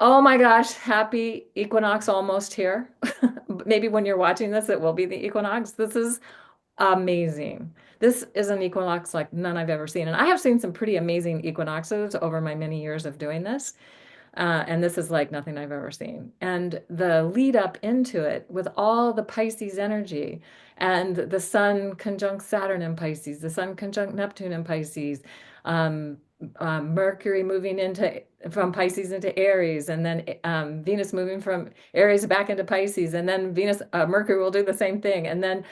Oh my gosh, happy equinox almost here. Maybe when you're watching this, it will be the equinox. This is amazing. This is an equinox like none I've ever seen. And I have seen some pretty amazing equinoxes over my many years of doing this. And this is like nothing I've ever seen. And the lead up into it with all the Pisces energy and the sun conjunct Saturn in Pisces, the sun conjunct Neptune in Pisces, um, Mercury moving into from Pisces into Aries, and then Venus moving from Aries back into Pisces, and then Mercury will do the same thing, and then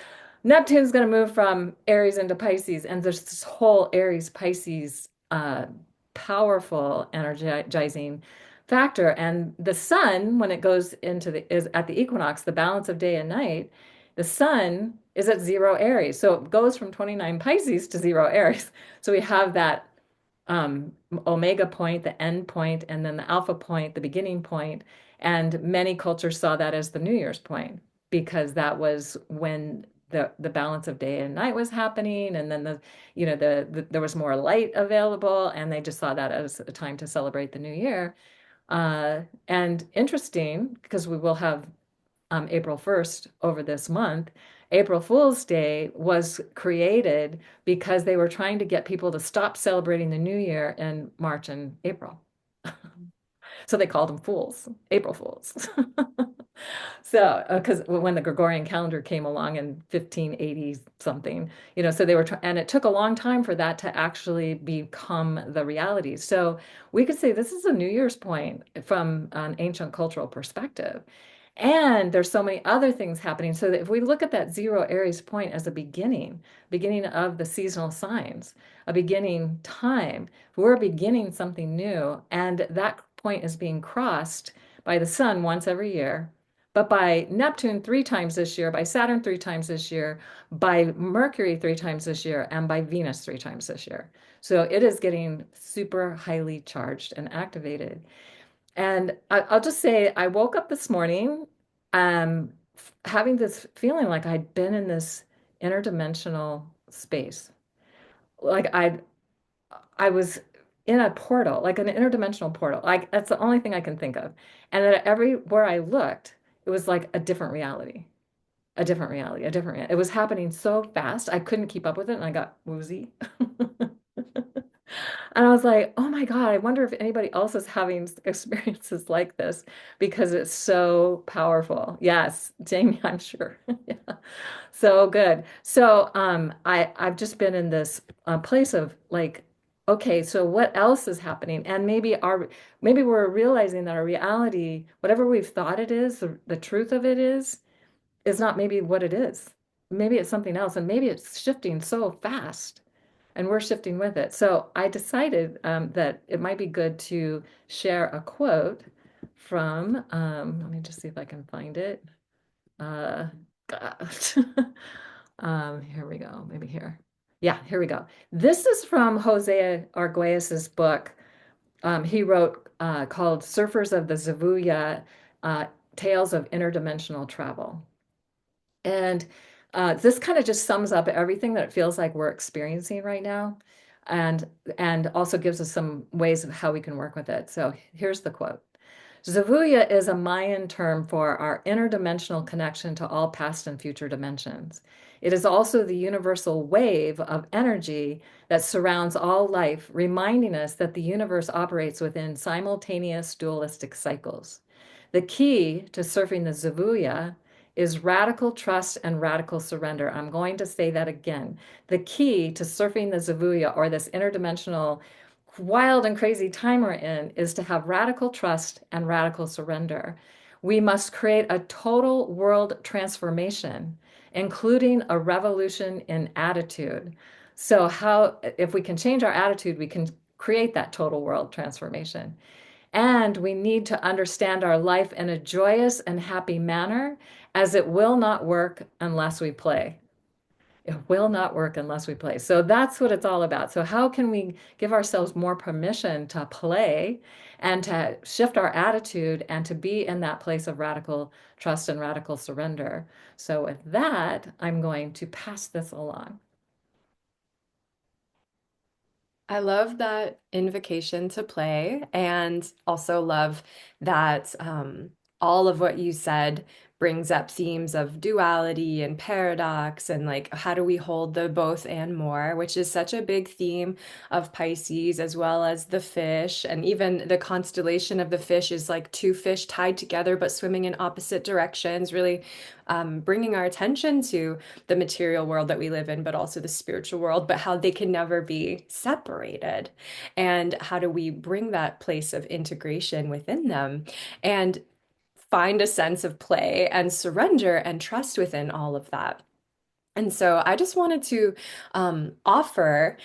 Neptune's going to move from Aries into Pisces, and there's this whole Aries Pisces powerful energizing factor. And the sun, when it goes into is at the equinox, the balance of day and night, the sun is at zero Aries. So it goes from 29 Pisces to zero Aries. So we have that omega point, the end point, and then the alpha point, the beginning point. And many cultures saw that as the New Year's point because that was when the balance of day and night was happening, and then there was more light available, and they just saw that as a time to celebrate the new year. And interesting, because we will have April 1st over this month, April Fool's Day was created because they were trying to get people to stop celebrating the new year in March and April. So they called them fools, April Fools. So, because when the Gregorian calendar came along in 1580 something, so they were, and it took a long time for that to actually become the reality. So we could say this is a New Year's point from an ancient cultural perspective. And there's so many other things happening. So that if we look at that zero Aries point as a beginning of the seasonal signs, a beginning time, we're beginning something new. And that point is being crossed by the sun once every year, but by Neptune three times this year, by Saturn three times this year, by Mercury three times this year, and by Venus three times this year. So it is getting super highly charged and activated. And I'll just say, I woke up this morning having this feeling like I'd been in this interdimensional space. Like I was in a portal, like an interdimensional portal. Like that's the only thing I can think of. And that everywhere I looked, it was like a different reality, a different reality, a different reality. It was happening so fast, I couldn't keep up with it, and I got woozy. And I was like, oh my God, I wonder if anybody else is having experiences like this because it's so powerful. Yes, Jamie, I'm sure. Yeah. So good. So I've just been in this place of like, okay, so what else is happening? And maybe we're realizing that our reality, whatever we've thought it is, the truth of it is not maybe what it is. Maybe it's something else, and maybe it's shifting so fast and we're shifting with it. So I decided that it might be good to share a quote from, let me just see if I can find it. Uh, God. Here we go, maybe here. Yeah, here we go. This is from José Argüelles' book. He wrote called Surfers of the Zuvuya, Tales of Interdimensional Travel. And this kind of just sums up everything that it feels like we're experiencing right now, and and also gives us some ways of how we can work with it. So here's the quote. Zuvuya is a Mayan term for our interdimensional connection to all past and future dimensions. It is also the universal wave of energy that surrounds all life, reminding us that the universe operates within simultaneous dualistic cycles. The key to surfing the Zuvuya is radical trust and radical surrender. I'm going to say that again. The key to surfing the Zuvuya, or this interdimensional wild and crazy time we're in, is to have radical trust and radical surrender. We must create a total world transformation, including a revolution in attitude. So if we can change our attitude, we can create that total world transformation. And we need to understand our life in a joyous and happy manner, as it will not work unless we play. It will not work unless we play. So that's what it's all about. So, how can we give ourselves more permission to play and to shift our attitude and to be in that place of radical trust and radical surrender? So, with that, I'm going to pass this along. I love that invocation to play, and also love that all of what you said brings up themes of duality and paradox, and like how do we hold the both and more, which is such a big theme of Pisces, as well as the fish. And even the constellation of the fish is like two fish tied together but swimming in opposite directions, really bringing our attention to the material world that we live in, but also the spiritual world, but how they can never be separated. And how do we bring that place of integration within them and find a sense of play and surrender and trust within all of that? And so I just wanted to offer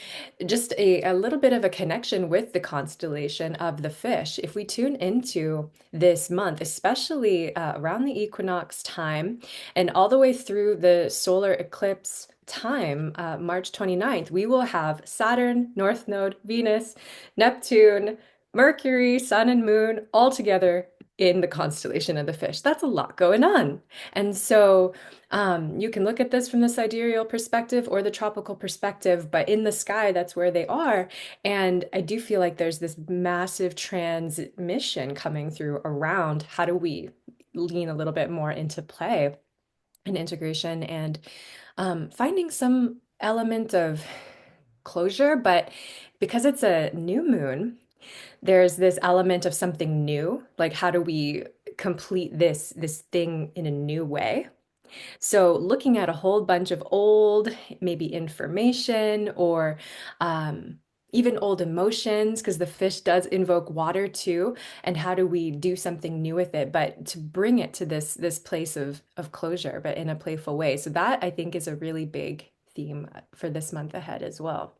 just a little bit of a connection with the constellation of the fish. If we tune into this month, especially around the equinox time and all the way through the solar eclipse time, March 29th, we will have Saturn, North Node, Venus, Neptune, Mercury, Sun, and Moon all together in the constellation of the fish. That's a lot going on. And so you can look at this from the sidereal perspective or the tropical perspective, but in the sky, that's where they are. And I do feel like there's this massive transmission coming through around how do we lean a little bit more into play and integration and finding some element of closure. But because it's a new moon, there's this element of something new. Like, how do we complete this thing in a new way? So, looking at a whole bunch of old, maybe information or even old emotions, because the fish does invoke water too. And how do we do something new with it, but to bring it to this place of closure, but in a playful way. So that I think is a really big theme for this month ahead as well.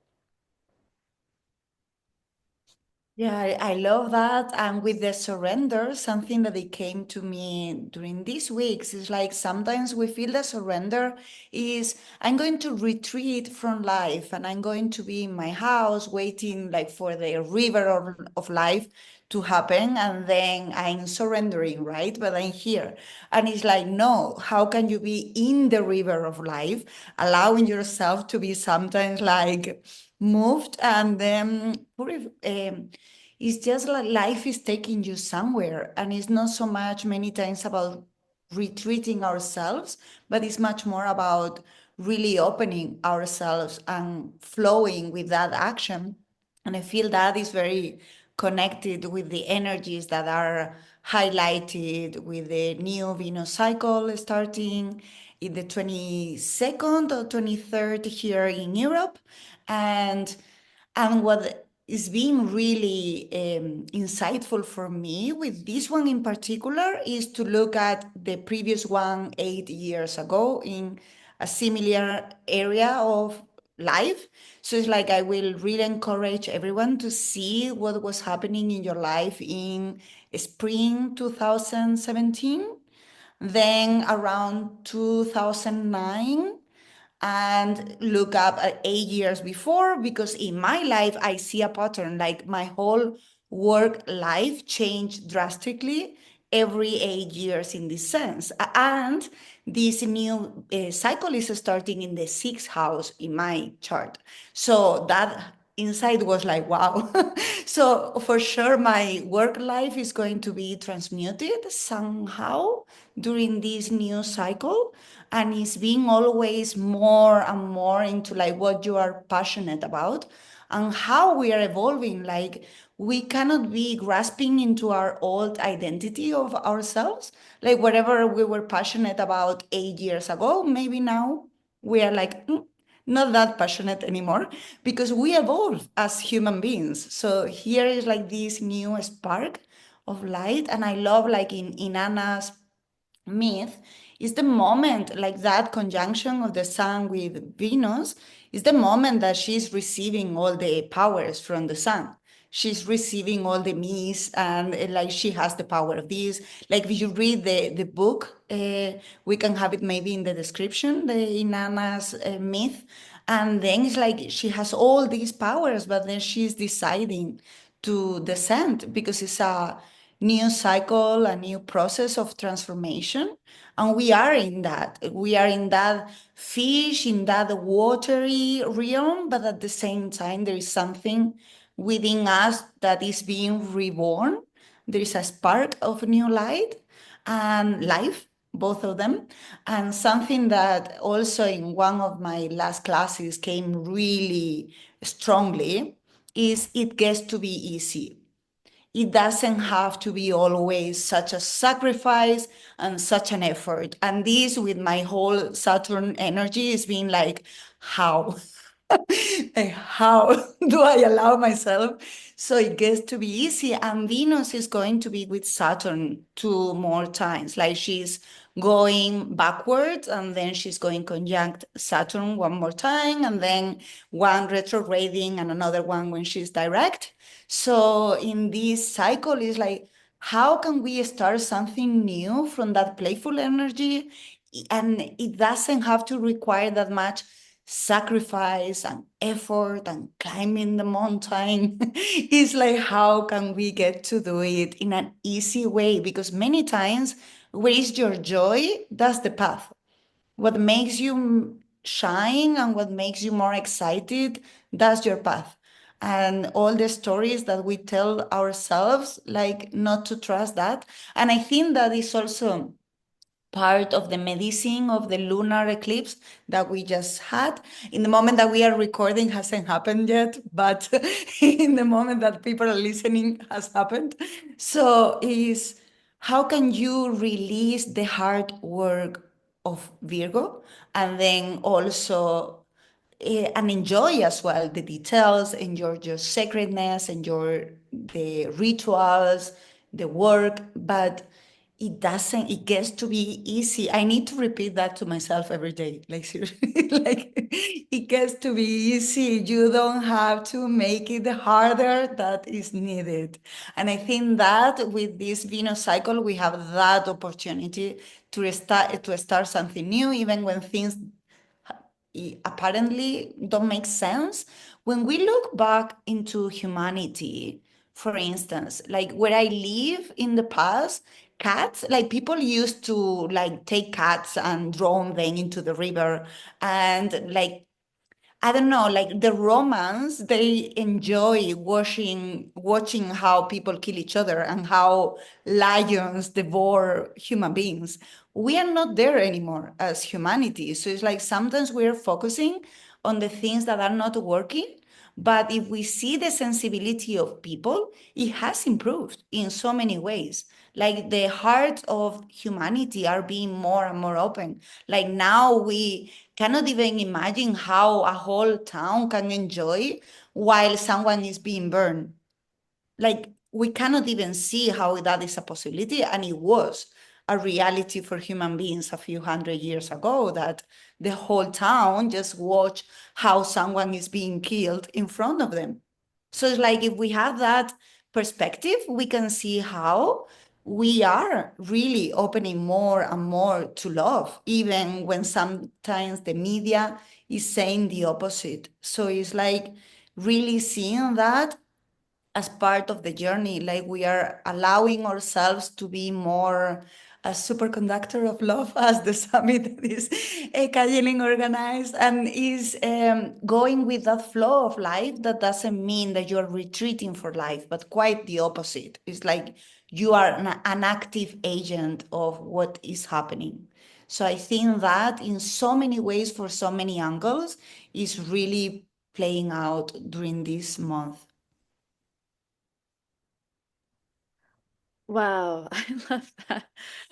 Yeah, I love that. And with the surrender, something that it came to me during these weeks is like sometimes we feel the surrender is I'm going to retreat from life and I'm going to be in my house waiting like for the river of life to happen. And then I'm surrendering, right? But I'm here. And it's like, no, how can you be in the river of life, allowing yourself to be sometimes like moved and then it's just like life is taking you somewhere, and it's not so much many times about retreating ourselves, but it's much more about really opening ourselves and flowing with that action. And I feel that is very connected with the energies that are highlighted with the new Venus cycle starting in the 22nd or 23rd here in Europe. And what is being really insightful for me with this one in particular is to look at the previous one 8 years ago in a similar area of life. So it's like I will really encourage everyone to see what was happening in your life in spring 2017, then around 2009 and look up at 8 years before, because in my life I see a pattern like my whole work life changed drastically every 8 years in this sense. And this new cycle is starting in the sixth house in my chart, so that insight was like wow. So for sure my work life is going to be transmuted somehow during this new cycle, and it's being always more and more into like what you are passionate about and how we are evolving. Like we cannot be grasping into our old identity of ourselves, like whatever we were passionate about 8 years ago, maybe now we are like not that passionate anymore, because we evolve as human beings. So here is like this new spark of light, and I love like in Anna's myth is the moment, like that conjunction of the sun with Venus is the moment that she's receiving all the powers from the sun. She's receiving all the myths, and like she has the power of this. Like if you read the book, we can have it maybe in the description, the Inanna's myth. And then it's like she has all these powers, but then she's deciding to descend because new cycle, a new process of transformation. And we are in that. We are in that fish, in that watery realm, but at the same time, there is something within us that is being reborn. There is a spark of new light and life, both of them. And something that also in one of my last classes came really strongly is it gets to be easy. It doesn't have to be always such a sacrifice and such an effort. And this, with my whole Saturn energy, is being like, how? Like, how do I allow myself so it gets to be easy? And Venus is going to be with Saturn two more times. Like she's going backwards and then she's going conjunct Saturn one more time, and then one retrograding and another one when she's direct. So in this cycle, is like, how can we start something new from that playful energy? And it doesn't have to require that much sacrifice and effort and climbing the mountain. It's like, how can we get to do it in an easy way? Because many times, where is your joy? That's the path. What makes you shine and what makes you more excited, that's your path. And all the stories that we tell ourselves, like not to trust that. And I think that is also part of the medicine of the lunar eclipse that we just had. In the moment that we are recording hasn't happened yet, but in the moment that people are listening has happened. So is how can you release the hard work of Virgo and then also and enjoy as well the details, enjoy your sacredness, enjoy the rituals, the work, but it doesn't, it gets to be easy. I need to repeat that to myself every day. Like seriously, like it gets to be easy. You don't have to make it harder that is needed. And I think that with this Venus cycle, we have that opportunity to start something new, even when things apparently don't make sense. When we look back into humanity, for instance, like where I live in the past, cats, like people used to like take cats and drown them into the river, and like I don't know, like the Romans, they enjoy watching how people kill each other and how lions devour human beings. We are not there anymore as humanity. So it's like sometimes we're focusing on the things that are not working. But if we see the sensibility of people, it has improved in so many ways. Like the hearts of humanity are being more and more open. Like now we cannot even imagine how a whole town can enjoy while someone is being burned. Like we cannot even see how that is a possibility. And it was a reality for human beings a few hundred years ago that the whole town just watch how someone is being killed in front of them. So it's like if we have that perspective, we can see how we are really opening more and more to love, even when sometimes the media is saying the opposite. So it's like really seeing that as part of the journey, like we are allowing ourselves to be more a superconductor of love, as the summit that is Kajeling organized, and is going with that flow of life. That doesn't mean that you're retreating for life, but quite the opposite. It's like you are an active agent of what is happening. So I think that in so many ways, for so many angles, is really playing out during this month. Wow, I love that,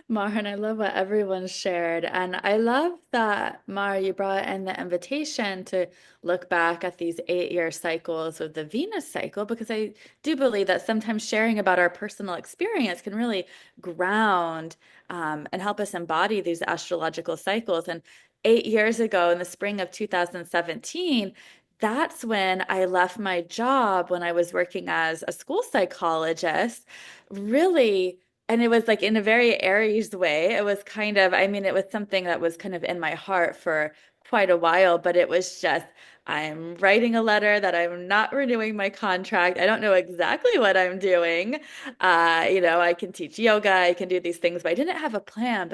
Mar, and I love what everyone shared. And I love that, Mar, you brought in the invitation to look back at these 8-year cycles of the Venus cycle, because I do believe that sometimes sharing about our personal experience can really ground and help us embody these astrological cycles. And 8 years ago, in the spring of 2017, that's when I left my job when I was working as a school psychologist really, and it was like in a very Aries way. It was kind of, I mean, it was something that was kind of in my heart for quite a while, but it was just I'm writing a letter that I'm not renewing my contract. I don't know exactly what I'm doing. I can teach yoga, I can do these things, but I didn't have a plan.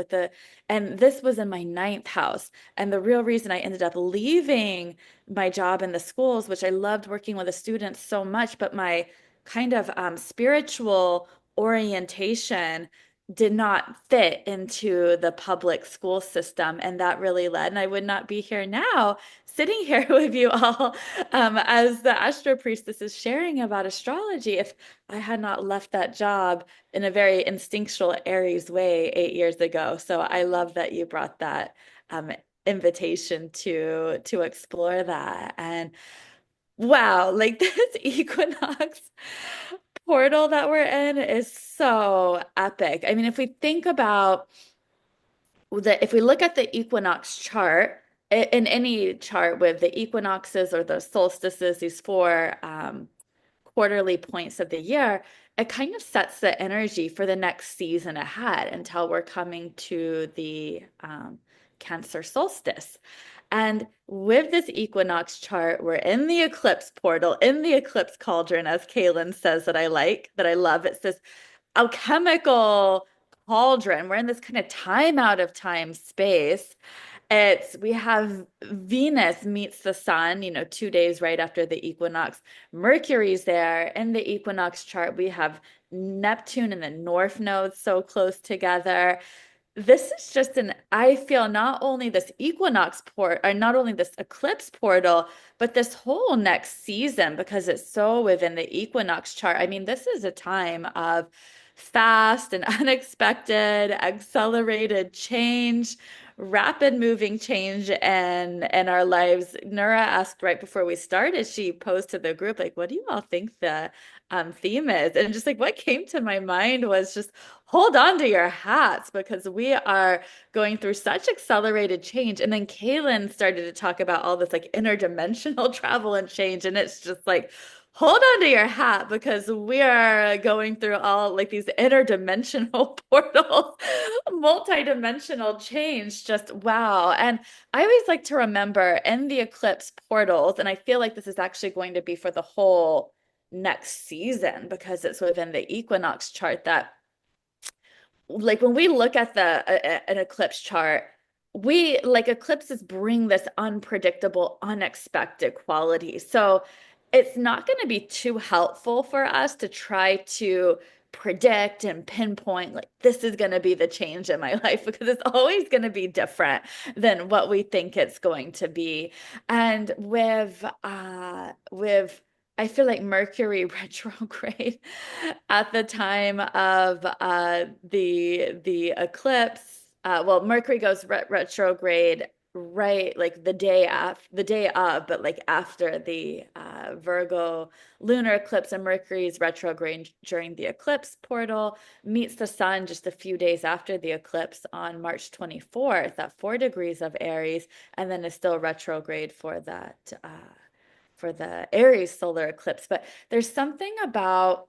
And this was in my ninth house. And the real reason I ended up leaving my job in the schools, which I loved working with the students so much, but my kind of spiritual orientation did not fit into the public school system. And that really led, and I would not be here now sitting here with you all as the astro priestess is sharing about astrology if I had not left that job in a very instinctual Aries way 8 years ago. So I love that you brought that invitation to explore that. And wow, like this equinox portal that we're in is so epic. I mean, if we think about if we look at the equinox chart, in any chart with the equinoxes or the solstices, these four quarterly points of the year, it kind of sets the energy for the next season ahead until we're coming to the Cancer solstice. And with this equinox chart, we're in the eclipse portal, in the eclipse cauldron, as Kaylin says, that I love. It's this alchemical cauldron. We're in this kind of time out of time space. We have Venus meets the sun, 2 days right after the equinox. Mercury's there in the equinox chart. We have Neptune and the North Node so close together. This is just I feel not only this not only this eclipse portal, but this whole next season, because it's so within the equinox chart. I mean, this is a time of fast and unexpected, accelerated change, rapid moving change in our lives. Nura asked right before we started, she posed to the group, like, what do you all think the theme is? And just like what came to my mind was just hold on to your hats because we are going through such accelerated change. And then Kaylin started to talk about all this like interdimensional travel and change. And it's just like, hold on to your hat because we are going through all like these interdimensional portals, multi-dimensional change. Just wow. And I always like to remember in the eclipse portals, and I feel like this is actually going to be for the whole next season because it's within the equinox chart that like when we look at an eclipse chart, we like eclipses bring this unpredictable, unexpected quality. So it's not going to be too helpful for us to try to predict and pinpoint like this is going to be the change in my life because it's always going to be different than what we think it's going to be. And with I feel like Mercury retrograde at the time of the eclipse. Well, Mercury goes retrograde right like the day of, but like after the Virgo lunar eclipse, and Mercury's retrograde during the eclipse portal meets the sun just a few days after the eclipse on March 24th at 4 degrees of Aries, and then is still retrograde for that for the Aries solar eclipse. But there's something about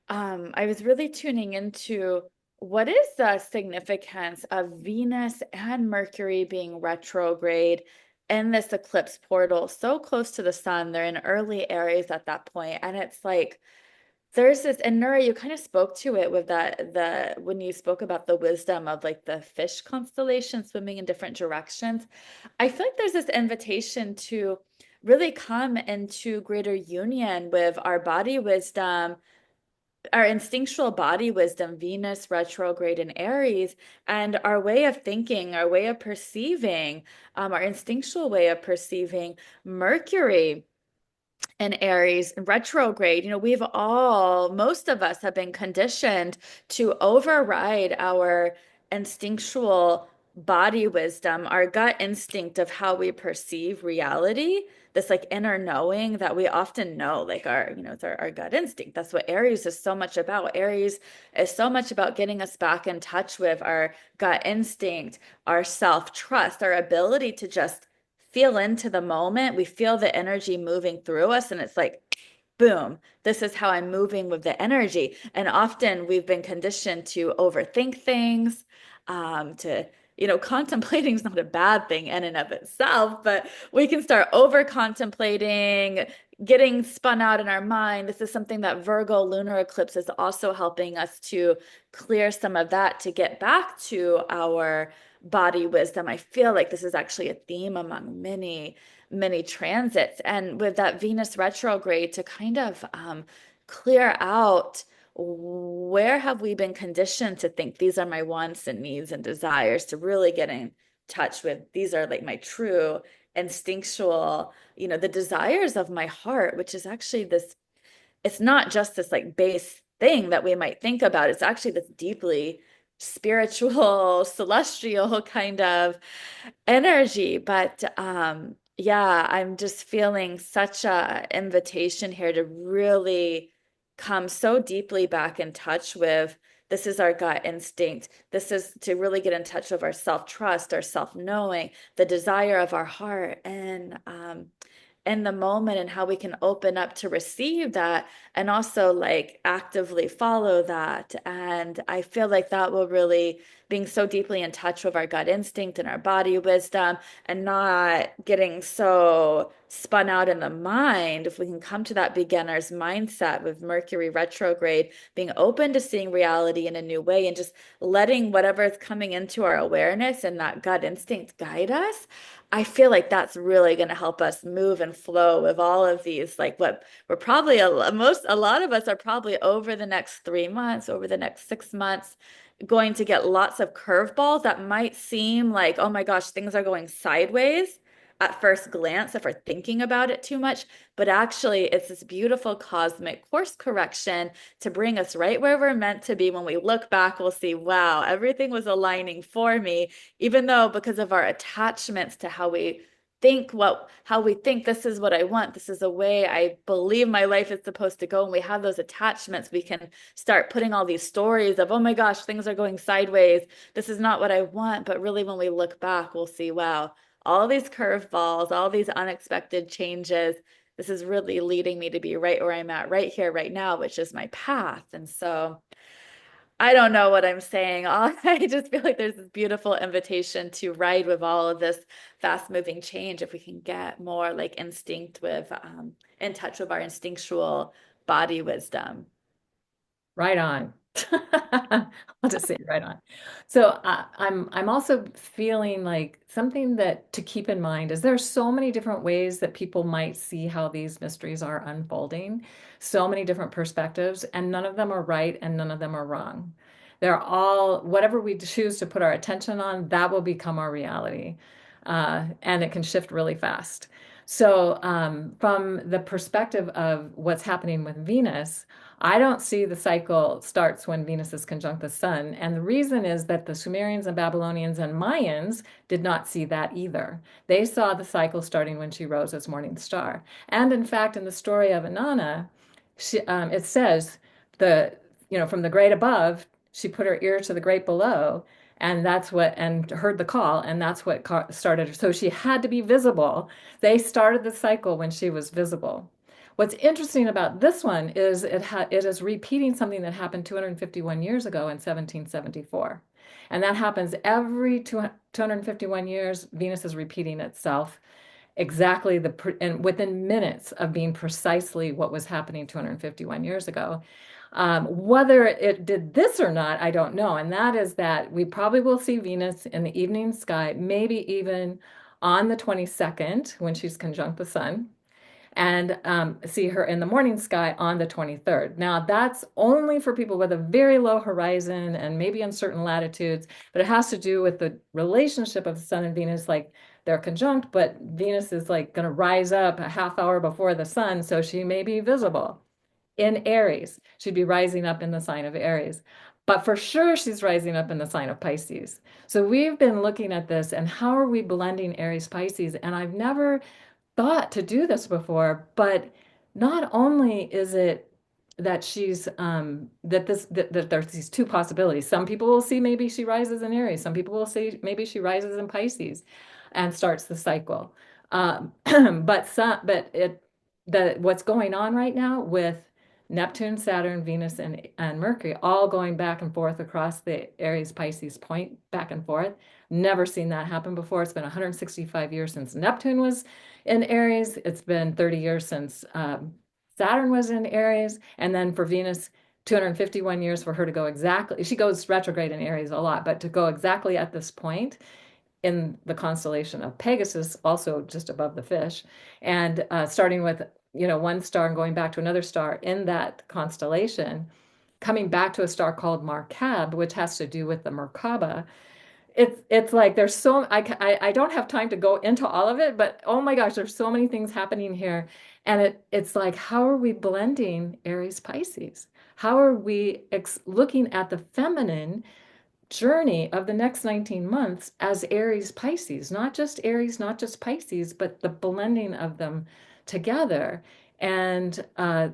I was really tuning into what is the significance of Venus and Mercury being retrograde in this eclipse portal so close to the sun. They're in early Aries at that point, and it's like there's this, and Nura, you kind of spoke to it with the when you spoke about the wisdom of like the fish constellation swimming in different directions. I feel like there's this invitation to really come into greater union with our body wisdom, our instinctual body wisdom, Venus retrograde in Aries, and our way of thinking, our way of perceiving, our instinctual way of perceiving Mercury in Aries retrograde. Most of us have been conditioned to override our instinctual body wisdom, our gut instinct of how we perceive reality, this like inner knowing that we often know, like it's our gut instinct. That's what Aries is so much about. Aries is so much about getting us back in touch with our gut instinct, our self-trust, our ability to just feel into the moment. We feel the energy moving through us, and it's like, boom, this is how I'm moving with the energy. And often we've been conditioned to overthink things, to contemplating is not a bad thing in and of itself, but we can start over contemplating, getting spun out in our mind. This is something that Virgo lunar eclipse is also helping us to clear some of that to get back to our body wisdom. I feel like this is actually a theme among many, many transits. And with that Venus retrograde to kind of clear out where have we been conditioned to think these are my wants and needs and desires, to really get in touch with these are like my true instinctual, the desires of my heart, which is actually this, it's not just this like base thing that we might think about. It's actually this deeply spiritual, celestial kind of energy. But yeah, I'm just feeling such a invitation here to really come so deeply back in touch with this is our gut instinct. This is to really get in touch with our self-trust, our self-knowing, the desire of our heart, and in the moment, and how we can open up to receive that and also like actively follow that. And I feel like that will really, being so deeply in touch with our gut instinct and our body wisdom and not getting so spun out in the mind, if we can come to that beginner's mindset with Mercury retrograde, being open to seeing reality in a new way and just letting whatever is coming into our awareness and that gut instinct guide us. I feel like that's really going to help us move and flow with all of these, like what we're probably a lot of us are probably over the next 3 months, over the next 6 months, going to get lots of curveballs that might seem like, oh my gosh, things are going sideways at first glance if we're thinking about it too much. But actually, it's this beautiful cosmic course correction to bring us right where we're meant to be. When we look back, we'll see, wow, everything was aligning for me, even though because of our attachments to how we think how we think this is what I want, this is the way I believe my life is supposed to go, and we have those attachments, we can start putting all these stories of, oh my gosh, things are going sideways, this is not what I want. But really, when we look back, we'll see, wow, all these curveballs, all these unexpected changes, this is really leading me to be right where I'm at right here, right now, which is my path. And so I don't know what I'm saying. I just feel like there's this beautiful invitation to ride with all of this fast moving change if we can get more like instinct with, in touch with our instinctual body wisdom. Right on. I'll just say right on. So I'm also feeling like something that to keep in mind is there are so many different ways that people might see how these mysteries are unfolding, so many different perspectives, and none of them are right and none of them are wrong. They're all whatever we choose to put our attention on, that will become our reality, and it can shift really fast. So from the perspective of what's happening with Venus. I don't see the cycle starts when Venus is conjunct the sun. And the reason is that the Sumerians and Babylonians and Mayans did not see that either. They saw the cycle starting when she rose as morning star. And in fact, in the story of Inanna, it says from the great above, she put her ear to the great below, and and heard the call, and that's what started. So she had to be visible. They started the cycle when she was visible. What's interesting about this one is it is repeating something that happened 251 years ago in 1774. And that happens every 251 years. Venus is repeating itself exactly and within minutes of being precisely what was happening 251 years ago. Whether it did this or not, I don't know. And that is that we probably will see Venus in the evening sky, maybe even on the 22nd when she's conjunct the sun, and see her in the morning sky on the 23rd. Now, that's only for people with a very low horizon and maybe uncertain latitudes, but it has to do with the relationship of the sun and Venus, like they're conjunct, but Venus is like going to rise up a half hour before the sun, so she may be visible in Aries. She'd be rising up in the sign of Aries. But for sure, she's rising up in the sign of Pisces. So we've been looking at this and how are we blending Aries Pisces? And I've never thought to do this before, but not only is it that that there's these two possibilities. Some people will see maybe she rises in Aries. Some people will say maybe she rises in Pisces and starts the cycle. But what's going on right now with Neptune, Saturn, Venus, and Mercury all going back and forth across the Aries Pisces point, back and forth. Never seen that happen before. It's been 165 years since Neptune was in Aries. It's been 30 years since Saturn was in Aries. And then for Venus, 251 years for her to go exactly. She goes retrograde in Aries a lot, but to go exactly at this point in the constellation of Pegasus, also just above the fish, and starting with one star and going back to another star in that constellation, coming back to a star called Markab, which has to do with the Merkaba. It's like there's so I don't have time to go into all of it, but oh my gosh, there's so many things happening here, and it's like how are we blending Aries Pisces? How are we looking at the feminine journey of the next 19 months as Aries Pisces, not just Aries, not just Pisces, but the blending of them together. And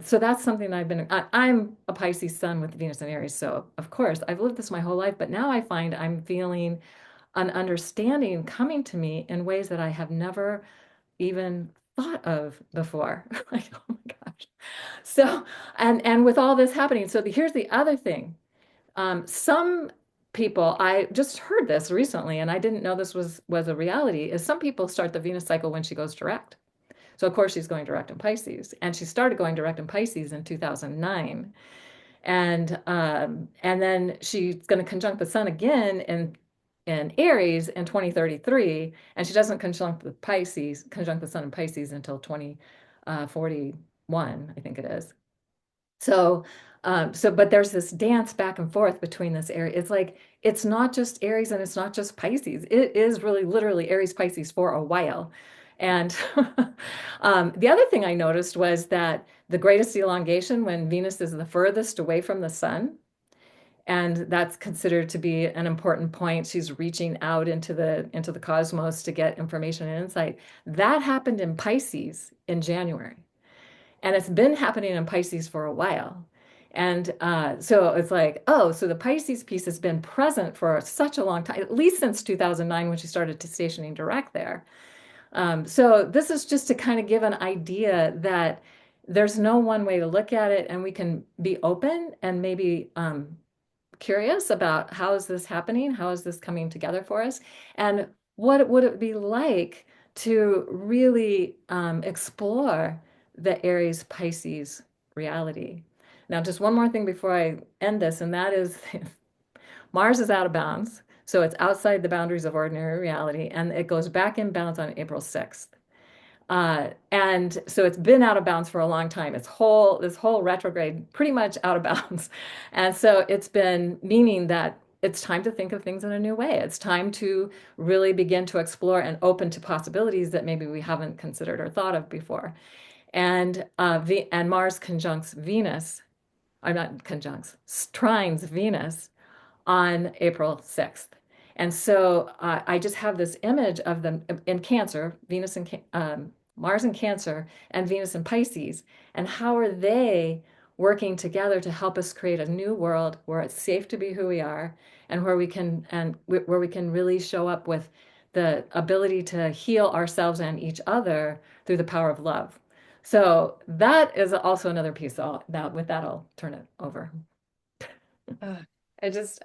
so that's something I'm a Pisces sun with Venus and Aries. So, of course, I've lived this my whole life, but now I find I'm feeling an understanding coming to me in ways that I have never even thought of before. Like, oh my gosh. So, and with all this happening, so here's the other thing. Some people, I just heard this recently, and I didn't know this was a reality, is some people start the Venus cycle when she goes direct. So of course she's going direct in Pisces, and she started going direct in Pisces in 2009, and then she's going to conjunct the Sun again in Aries in 2033, and she doesn't conjunct the Sun in Pisces until 2041, I think it is. So, but there's this dance back and forth between this area. It's like, it's not just Aries and it's not just Pisces. It is really literally Aries Pisces for a while. And the other thing I noticed was that the greatest elongation when Venus is the furthest away from the sun, and that's considered to be an important point. She's reaching out into the cosmos to get information and insight. That happened in Pisces in January. And it's been happening in Pisces for a while. And so it's like, oh, so the Pisces piece has been present for such a long time, at least since 2009 when she started to stationing direct there. So this is just to kind of give an idea that there's no one way to look at it, and we can be open and maybe curious about how is this happening? How is this coming together for us? And what would it be like to really explore the Aries Pisces reality? Now, just one more thing before I end this, and that is Mars is out of bounds. So it's outside the boundaries of ordinary reality, and it goes back in bounds on April 6th. And so it's been out of bounds for a long time. This whole retrograde pretty much out of bounds. And so it's been meaning that it's time to think of things in a new way. It's time to really begin to explore and open to possibilities that maybe we haven't considered or thought of before. And Mars conjuncts Venus, or not conjuncts, trines Venus on April 6th. And so I just have this image of them in Cancer, Mars in Cancer, and Venus in Pisces. And how are they working together to help us create a new world where it's safe to be who we are, and where we can really show up with the ability to heal ourselves and each other through the power of love. So that is also another piece. With that, I'll turn it over. Ugh,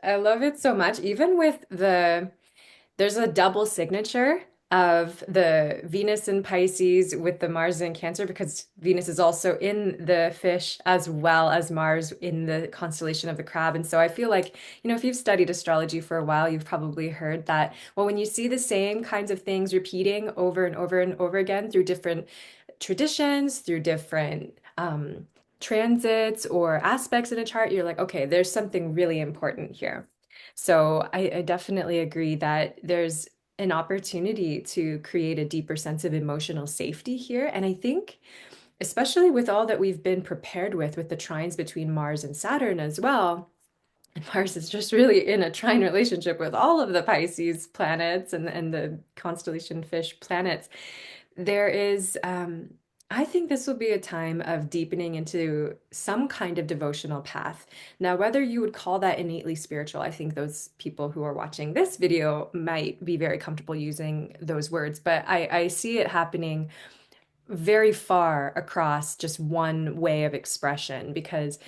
I love it so much. Even with there's a double signature of the Venus in Pisces with the Mars in Cancer, because Venus is also in the fish as well as Mars in the constellation of the crab. And so I feel like, if you've studied astrology for a while, you've probably heard that, well, when you see the same kinds of things repeating over and over and over again through different traditions, through different transits or aspects in a chart, you're like, okay, there's something really important here. So I definitely agree that there's an opportunity to create a deeper sense of emotional safety here. And I think, especially with all that we've been prepared with the trines between Mars and Saturn as well, and Mars is just really in a trine relationship with all of the Pisces planets and the constellation fish planets. There is, I think this will be a time of deepening into some kind of devotional path. Now, whether you would call that innately spiritual, I think those people who are watching this video might be very comfortable using those words, but I see it happening very far across just one way of expression because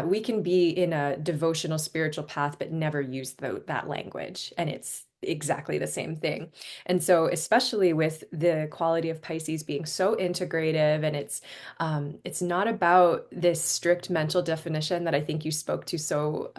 we can be in a devotional spiritual path but never use that language, and it's exactly the same thing. And so especially with the quality of Pisces being so integrative, and it's not about this strict mental definition that I think you spoke to so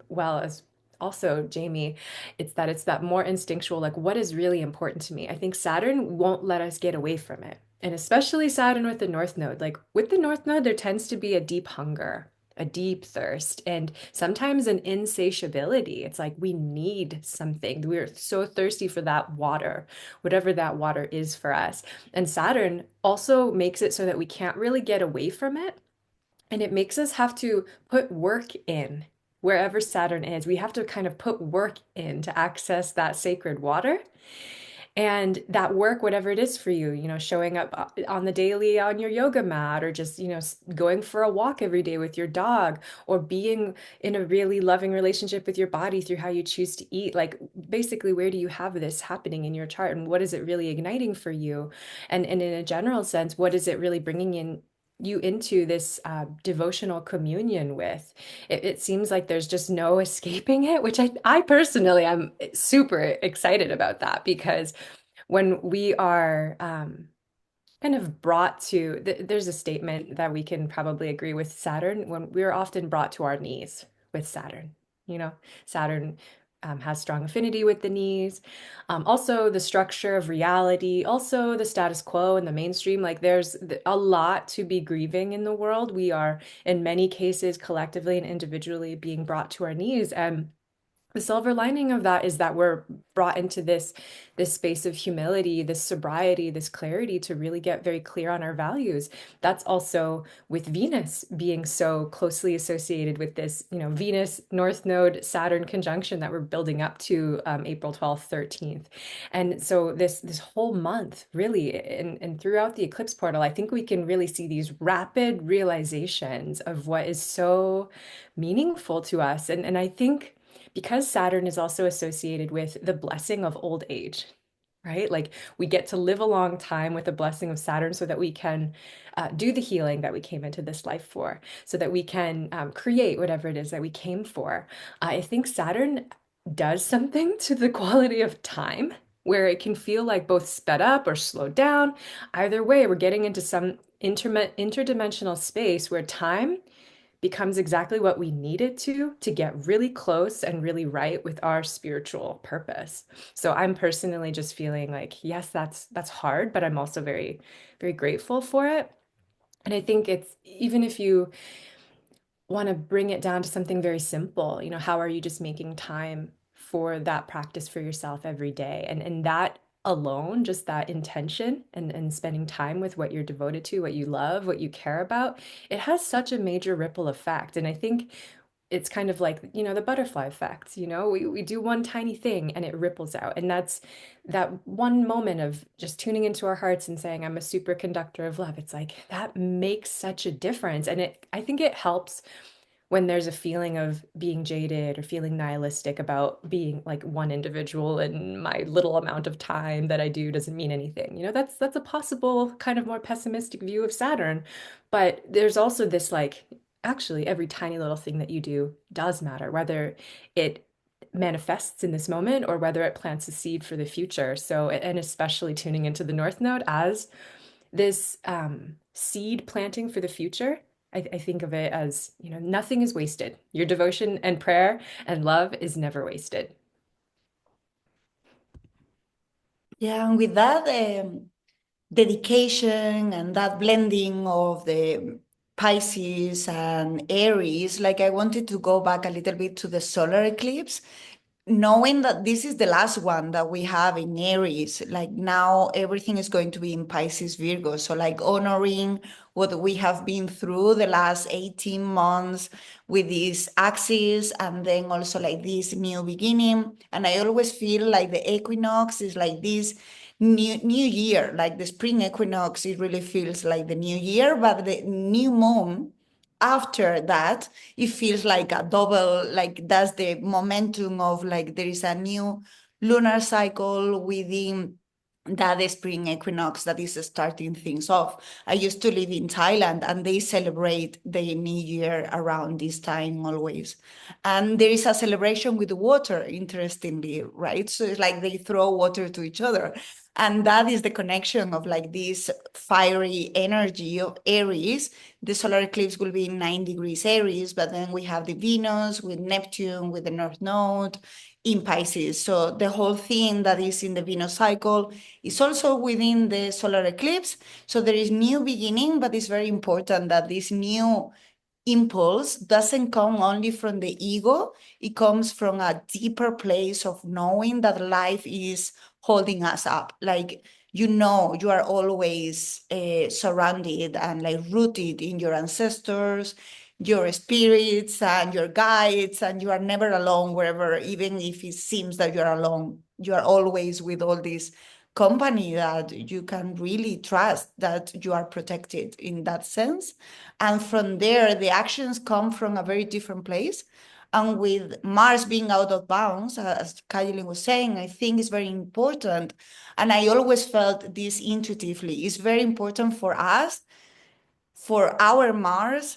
well as also Jamie. It's that more instinctual, like what is really important to me. I think Saturn won't let us get away from it, and especially Saturn with the North Node. Like with the North Node there tends to be a deep hunger, a deep thirst, and sometimes an insatiability. It's like we need something. We're so thirsty for that water, whatever that water is for us. And Saturn also makes it so that we can't really get away from it. And it makes us have to put work in wherever Saturn is. We have to kind of put work in to access that sacred water. And that work, whatever it is for you, showing up on the daily on your yoga mat, or just, going for a walk every day with your dog, or being in a really loving relationship with your body through how you choose to eat. Like, basically, where do you have this happening in your chart, and what is it really igniting for you? And in a general sense, what is it really bringing in you into this devotional communion with? It seems like there's just no escaping it, which I personally am super excited about that, because when we are kind of brought to, there's a statement that we can probably agree with Saturn, when we're often brought to our knees with Saturn. Saturn has strong affinity with the knees. Also, the structure of reality, also the status quo and the mainstream. Like, there's a lot to be grieving in the world. We are, in many cases, collectively and individually being brought to our knees. And the silver lining of that is that we're brought into this space of humility, this sobriety, this clarity to really get very clear on our values. That's also with Venus being so closely associated with this, Venus North Node Saturn conjunction that we're building up to April 12th, 13th. And so this whole month, really, and throughout the eclipse portal, I think we can really see these rapid realizations of what is so meaningful to us. And I think because Saturn is also associated with the blessing of old age, right? Like, we get to live a long time with the blessing of Saturn so that we can do the healing that we came into this life for, so that we can create whatever it is that we came for. I think Saturn does something to the quality of time where it can feel like both sped up or slowed down. Either way, we're getting into some interdimensional space where time becomes exactly what we need it to get really close and really right with our spiritual purpose. So I'm personally just feeling like, yes, that's hard, but I'm also very, very grateful for it. And I think it's, even if you want to bring it down to something very simple, how are you just making time for that practice for yourself every day? And that alone, just that intention and spending time with what you're devoted to, what you love, what you care about, it has such a major ripple effect. And I think it's kind of like, the butterfly effect. We do one tiny thing and it ripples out. And that's that one moment of just tuning into our hearts and saying, I'm a superconductor of love. It's like that makes such a difference. And I think it helps when there's a feeling of being jaded or feeling nihilistic about being like one individual, and my little amount of time that I do doesn't mean anything. That's a possible kind of more pessimistic view of Saturn. But there's also this, like, actually every tiny little thing that you do does matter, whether it manifests in this moment or whether it plants a seed for the future. So, and especially tuning into the North Node as this seed planting for the future. I think of it as, nothing is wasted. Your devotion and prayer and love is never wasted. Yeah, and with that dedication and that blending of the Pisces and Aries, like I wanted to go back a little bit to the solar eclipse, knowing that this is the last one that we have in Aries. Like, now everything is going to be in Pisces Virgo. So, like, honoring what we have been through the last 18 months with this axis, and then also like this new beginning. And I always feel like the equinox is like this new year, like the spring equinox. It really feels like the new year, but the new moon after that, it feels like a double, like that's the momentum of like there is a new lunar cycle within that spring equinox that is starting things off. I used to live in Thailand, and they celebrate the new year around this time always. And there is a celebration with water, interestingly, right? So it's like they throw water to each other. And that is the connection of like this fiery energy of Aries. The solar eclipse will be in 9 degrees Aries, but then we have the Venus with Neptune, with the North Node in Pisces. So the whole thing that is in the Venus cycle is also within the solar eclipse. So there is new beginning, but it's very important that this new impulse doesn't come only from the ego. It comes from a deeper place of knowing that life is holding us up. Like, you are always surrounded and like rooted in your ancestors, your spirits and your guides, and you are never alone wherever, even if it seems that you're alone, you are always with all this company that you can really trust, that you are protected in that sense. And from there, the actions come from a very different place. And with Mars being out of bounds, as Kailin was saying, I think it's very important. And I always felt this intuitively. It's very important for us, for our Mars,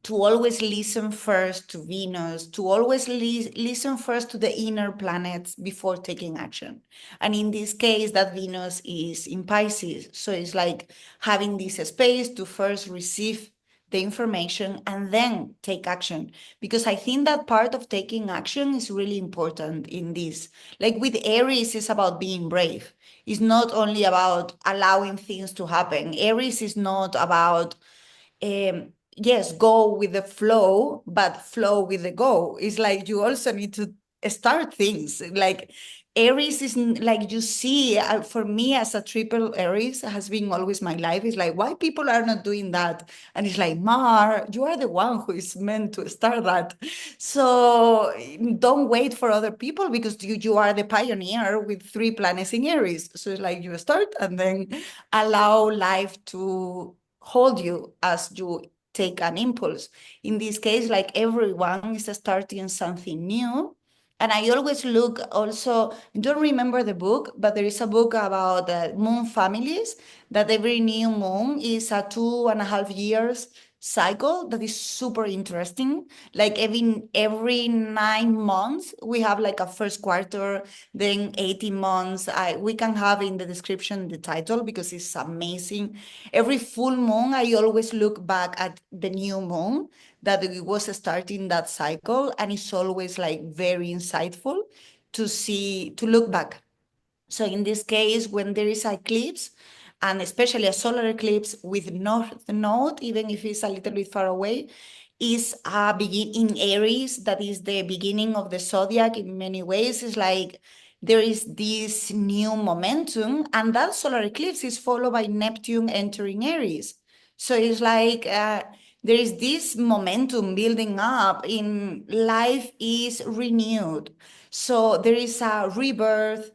to always listen first to Venus, to always listen first to the inner planets before taking action. And in this case, that Venus is in Pisces. So it's like having this space to first receive the information and then take action. Because I think that part of taking action is really important in this. Like with Aries, it's about being brave. It's not only about allowing things to happen. Aries is not about yes, go with the flow, but flow with the go. It's like you also need to start things. Like Aries is like, you see, for me as a triple Aries has been always my life. It's like, why people are not doing that? And it's like, Mar, you are the one who is meant to start that. So don't wait for other people, because you are the pioneer with 3 planets in Aries. So it's like you start and then allow life to hold you as you take an impulse. In this case, like everyone is starting something new. And I always look also, I don't remember the book, but there is a book about moon families, that every new moon is a 2.5 years cycle that is super interesting. Like every 9 months, we have like a first quarter, then 18 months. We can have in the description the title because it's amazing. Every full moon, I always look back at the new moon that it was starting that cycle, and it's always like very insightful to look back. So in this case, when there is an eclipse, and especially a solar eclipse with North Node, even if it's a little bit far away, is a begin in Aries. That is the beginning of the zodiac in many ways. It's like there is this new momentum, and that solar eclipse is followed by Neptune entering Aries. So it's like there is this momentum building up in life is renewed. So there is a rebirth,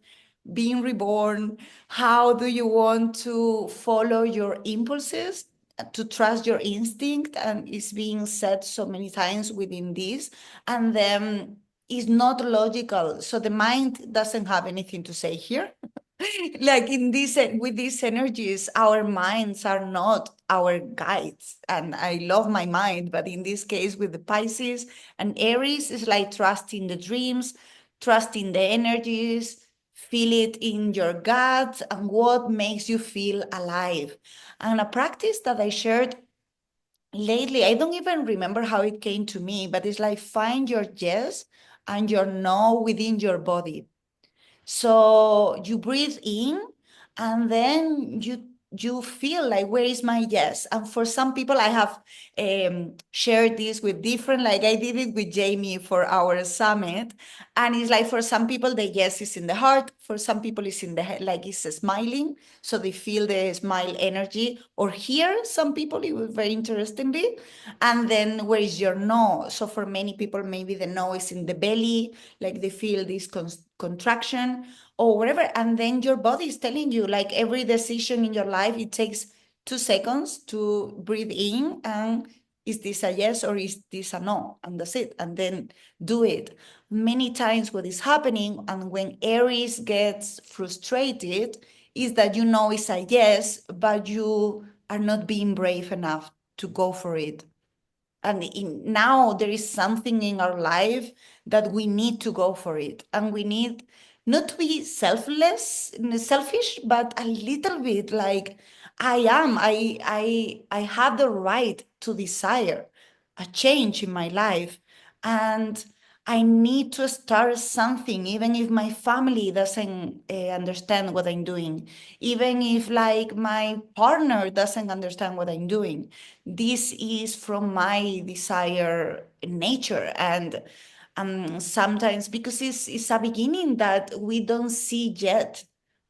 being reborn. How do you want to follow your impulses, to trust your instinct? And it's being said so many times within this. And then it's not logical. So the mind doesn't have anything to say here. Like in this, with these energies, our minds are not our guides. And I love my mind, but in this case with the Pisces and Aries, it's like trusting the dreams, trusting the energies, feel it in your gut and what makes you feel alive. And a practice that I shared lately, I don't even remember how it came to me, but it's like find your yes and your no within your body. So you breathe in, and then you feel like, where is my yes? And for some people, I have shared this with different, like I did it with Jamie for our summit. And it's like, for some people, the yes is in the heart. For some people, it's in the head, like it's smiling. So they feel the smile energy. Or here, some people, it was very interestingly. And then where is your no? So for many people, maybe the no is in the belly, like they feel this contraction or whatever. And then your body is telling you, like every decision in your life, it takes 2 seconds to breathe in and Is this a yes or is this a no? And that's it. And then do it. Many times what is happening, and when Aries gets frustrated, is that you know it's a yes, but you are not being brave enough to go for it. And now there is something in our life that we need to go for it. And we need not to be selfish, but a little bit like I have the right to desire a change in my life. And I need to start something, even if my family doesn't understand what I'm doing, even if like my partner doesn't understand what I'm doing. This is from my desire nature. And sometimes because it's a beginning that we don't see yet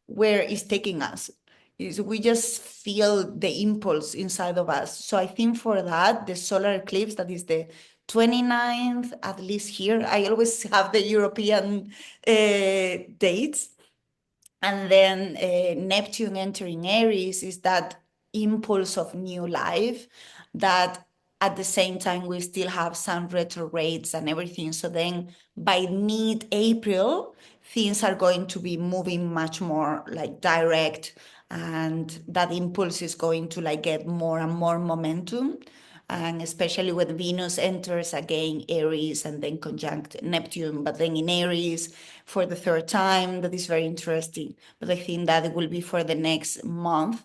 where it's taking us, is we just feel the impulse inside of us. So I think for that, the solar eclipse, that is the 29th, at least here, I always have the European dates. And then Neptune entering Aries is that impulse of new life that at the same time we still have some retrogrades and everything. So then by mid-April, things are going to be moving much more like direct, and that impulse is going to like get more and more momentum. And especially when Venus enters again Aries and then conjunct Neptune, but then in Aries for the third time. That is very interesting. But I think that it will be for the next month.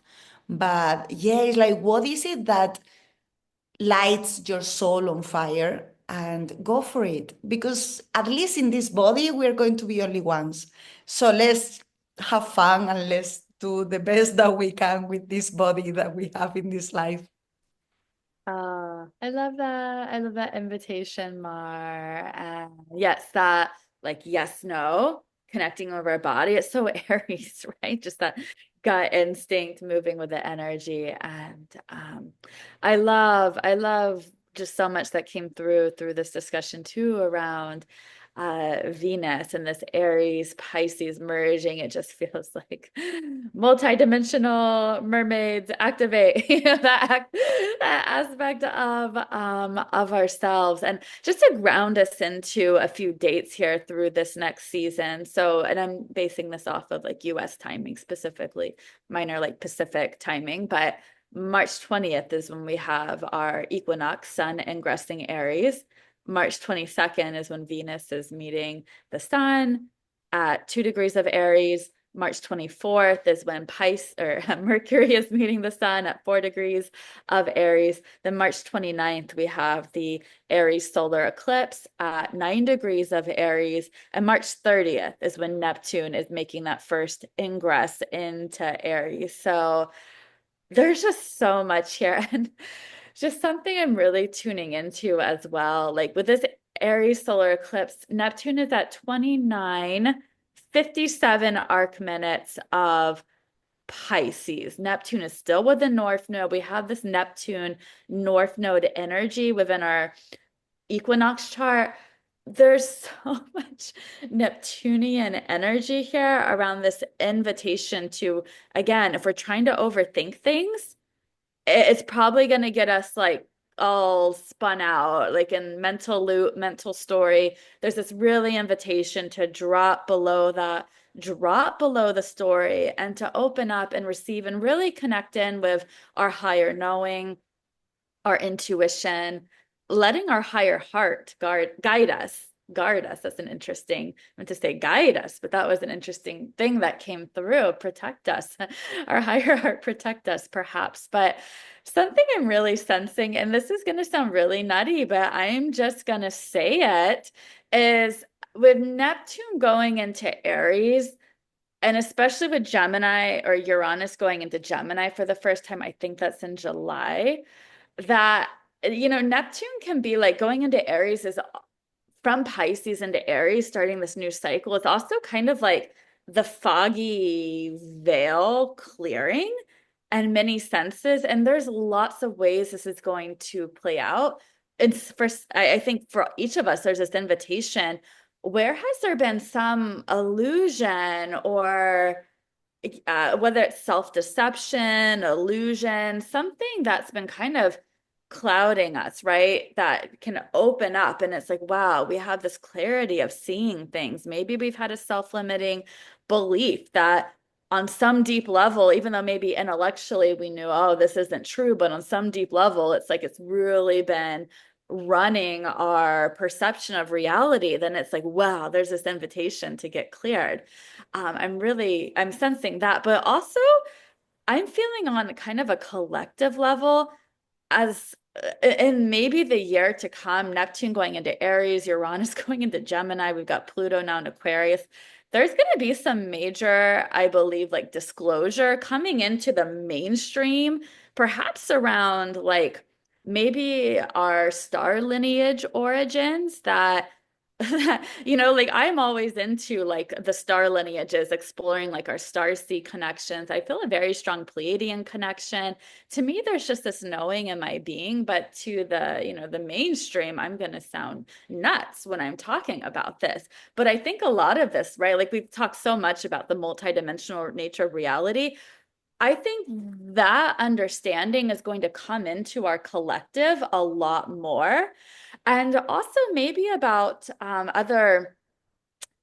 But yeah, it's like, what is it that lights your soul on fire? And go for it. Because at least in this body, we're going to be only once. So let's have fun and let's do the best that we can with this body that we have in this life. I love that. I love that invitation, Mar. And yes, that like yes, no, connecting over our body. It's so Aries, right? Just that gut instinct moving with the energy. And I love just so much that came through this discussion too around Venus and this Aries Pisces merging. It just feels like multi-dimensional mermaids activate, that aspect of ourselves. And just to ground us into a few dates here through this next season. So, and I'm basing this off of like US timing specifically, mine are like Pacific timing, but March 20th is when we have our equinox, sun ingressing Aries. March 22nd is when Venus is meeting the sun at 2 degrees of Aries. March 24th is when Pisces or Mercury is meeting the sun at 4 degrees of Aries. Then March 29th, we have the Aries solar eclipse at 9 degrees of Aries. And March 30th is when Neptune is making that first ingress into Aries. So there's just so much here. And just something I'm really tuning into as well. Like with this Aries solar eclipse, Neptune is at 29:57 arc minutes of Pisces. Neptune is still with the North Node. We have this Neptune North Node energy within our equinox chart. There's so much Neptunian energy here around this invitation to, again, if we're trying to overthink things, it's probably going to get us like all spun out, like in mental loop, mental story. There's this really invitation to drop below that, drop below the story, and to open up and receive and really connect in with our higher knowing, our intuition, letting our higher heart guide us. Guard us. That's an interesting, I meant to say guide us, but that was an interesting thing that came through. Protect us, our higher heart, protect us, perhaps. But something I'm really sensing, and this is going to sound really nutty, but I'm just going to say it, is with Neptune going into Aries, and especially with Gemini or Uranus going into Gemini for the first time, I think that's in July, that, Neptune can be like going into Aries is from Pisces into Aries, starting this new cycle. It's also kind of like the foggy veil clearing and many senses. And there's lots of ways this is going to play out. It's first, I think for each of us, there's this invitation. Where has there been some illusion or whether it's self-deception, illusion, something that's been kind of clouding us, right? That can open up and it's like, wow, we have this clarity of seeing things. Maybe we've had a self-limiting belief that on some deep level, even though maybe intellectually we knew, oh, this isn't true, but on some deep level, it's like it's really been running our perception of reality, then it's like, wow, there's this invitation to get cleared. I'm sensing that, but also I'm feeling on kind of a collective level as in maybe the year to come, Neptune going into Aries, Uranus going into Gemini, we've got Pluto now in Aquarius. There's going to be some major, I believe, like disclosure coming into the mainstream, perhaps around like maybe our star lineage origins that like I'm always into like the star lineages, exploring like our star seed connections. I feel a very strong Pleiadian connection. To me, there's just this knowing in my being, but to the mainstream, I'm going to sound nuts when I'm talking about this. But I think a lot of this, right? Like we've talked so much about the multidimensional nature of reality. I think that understanding is going to come into our collective a lot more. And also maybe about other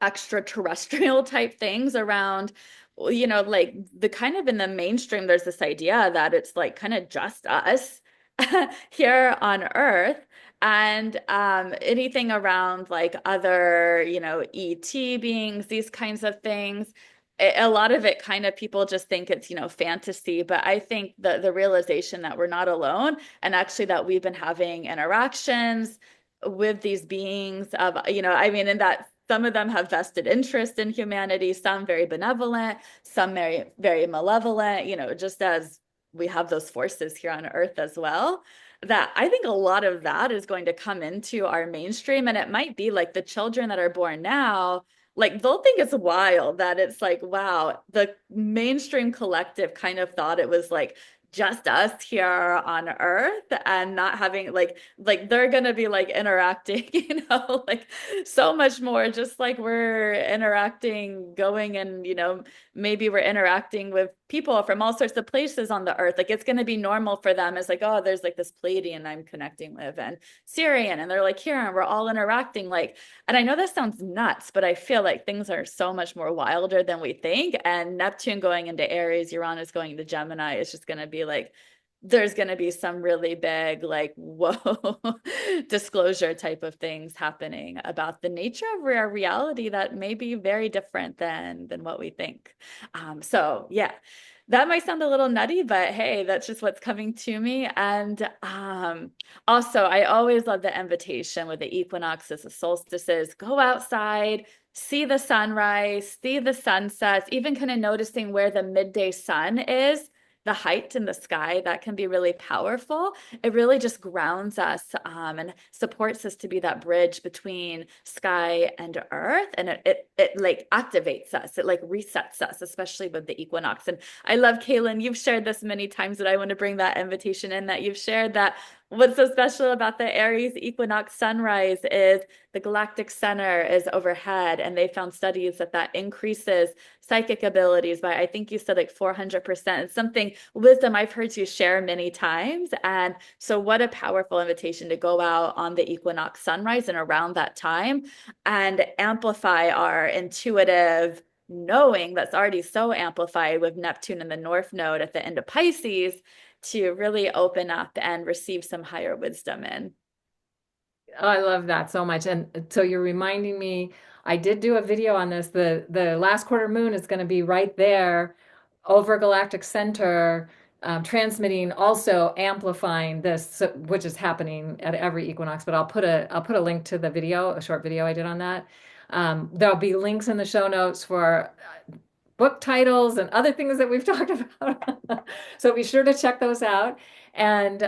extraterrestrial type things around, like the kind of in the mainstream, there's this idea that it's like kind of just us here on Earth. And anything around like other, ET beings, these kinds of things. A lot of it kind of people just think it's, fantasy, but I think the realization that we're not alone and actually that we've been having interactions with these beings of, I mean, in that some of them have vested interest in humanity, some very benevolent, some very, very malevolent, just as we have those forces here on Earth as well. That I think a lot of that is going to come into our mainstream. And it might be like the children that are born now, like they'll think it's wild that it's like, wow, the mainstream collective kind of thought it was like just us here on Earth and not having like they're gonna be like interacting, like so much more, just like we're interacting, going and maybe we're interacting with people from all sorts of places on the Earth. Like it's gonna be normal for them. It's like, oh, there's like this Pleiadian I'm connecting with and Syrian, and they're like here, and we're all interacting. Like, and I know this sounds nuts, but I feel like things are so much more wilder than we think. And Neptune going into Aries, Uranus going into Gemini is just going to be like, there's going to be some really big, like, whoa, disclosure type of things happening about the nature of our reality that may be very different than what we think. So yeah, that might sound a little nutty, but hey, that's just what's coming to me. And also, I always love the invitation with the equinoxes, the solstices, go outside, see the sunrise, see the sunsets, even kind of noticing where the midday sun is, the height in the sky, that can be really powerful. It really just grounds us and supports us to be that bridge between sky and earth. And it like activates us, it like resets us, especially with the equinox. And I love, Kaylin, you've shared this many times, that I want to bring that invitation in, that you've shared that what's so special about the Aries equinox sunrise is the galactic center is overhead, and they found studies that increases psychic abilities by, I think you said like 400%. It's something, wisdom I've heard you share many times. And so what a powerful invitation to go out on the equinox sunrise and around that time and amplify our intuitive knowing that's already so amplified with Neptune in the North Node at the end of Pisces, to really open up and receive some higher wisdom in. Oh, I love that so much. And so you're reminding me, I did do a video on this. The last quarter moon is going to be right there over galactic center, transmitting, also amplifying this, which is happening at every equinox. But I'll put a link to the video, a short video I did on that. There'll be links in the show notes for book titles and other things that we've talked about. So be sure to check those out. And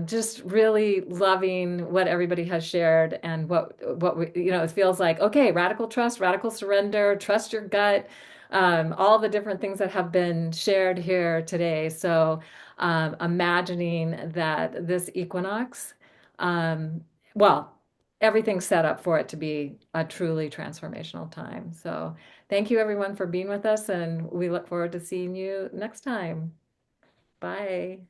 just really loving what everybody has shared, and what we, it feels like, okay, radical trust, radical surrender, trust your gut, all the different things that have been shared here today. So imagining that this equinox, well, everything's set up for it to be a truly transformational time. So thank you everyone for being with us, and we look forward to seeing you next time. Bye.